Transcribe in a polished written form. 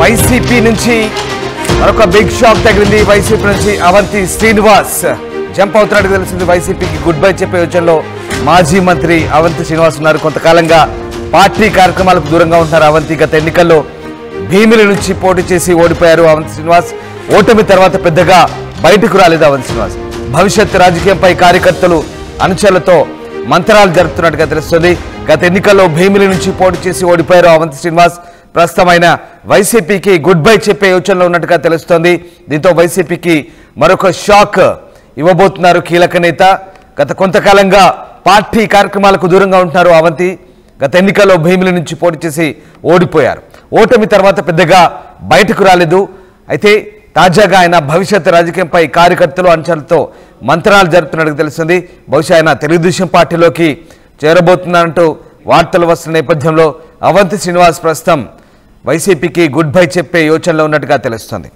YCP నుంచి మరొక big shock తగిలింది. వైసీపీ నుంచి అవంతి శ్రీనివాస్ జంప్ అవుతున్నట్టు తెలిసింది. వైసీపీకి గుడ్ బై చెప్పే యోచనలో మాజీ మంత్రి అవంతి శ్రీనివాస్ ఉన్నారు. కొంతకాలంగా పార్టీ కార్యక్రమాలకు దూరంగా ఉంటున్నారు అవంతి. గత ఎన్నికల్లో భీమిలి నుంచి పోటీ చేసి ఓడిపోయారు అవంతి శ్రీనివాస్. ఓటమి తర్వాత పెద్దగా బయటకు రాలేదు అవంతి శ్రీనివాస్. భవిష్యత్ రాజకీయంపై కార్యకర్తలు అనుచరులతో మంత్రాలు జరుపుతున్నట్టుగా తెలుస్తుంది. గత ఎన్నికల్లో భీమిలి నుంచి పోటీ చేసి ఓడిపోయారు అవంతి శ్రీనివాస్. ప్రస్తుతమైన వైసీపీకి గుడ్ బై చెప్పే యోచనలో ఉన్నట్టుగా తెలుస్తోంది. దీంతో వైసీపీకి మరొక షాక్ ఇవ్వబోతున్నారు కీలక నేత. గత కొంతకాలంగా పార్టీ కార్యక్రమాలకు దూరంగా ఉంటున్నారు అవంతి. గత ఎన్నికల్లో భీమిలి నుంచి పోటీ చేసి ఓడిపోయారు. ఓటమి తర్వాత పెద్దగా బయటకు రాలేదు. అయితే తాజాగా ఆయన భవిష్యత్ రాజకీయంపై కార్యకర్తలు అనుచరులతో మంత్రాలు జరుపుతున్నట్టు తెలుస్తుంది. బహుశా ఆయన తెలుగుదేశం పార్టీలోకి చేరబోతున్నారంటూ వార్తలు వస్తున్న నేపథ్యంలో అవంతి శ్రీనివాస్ ప్రస్తుతం వైసీపీకి గుడ్ బై చెప్పే యోచనలో ఉన్నట్టుగా తెలుస్తుంది.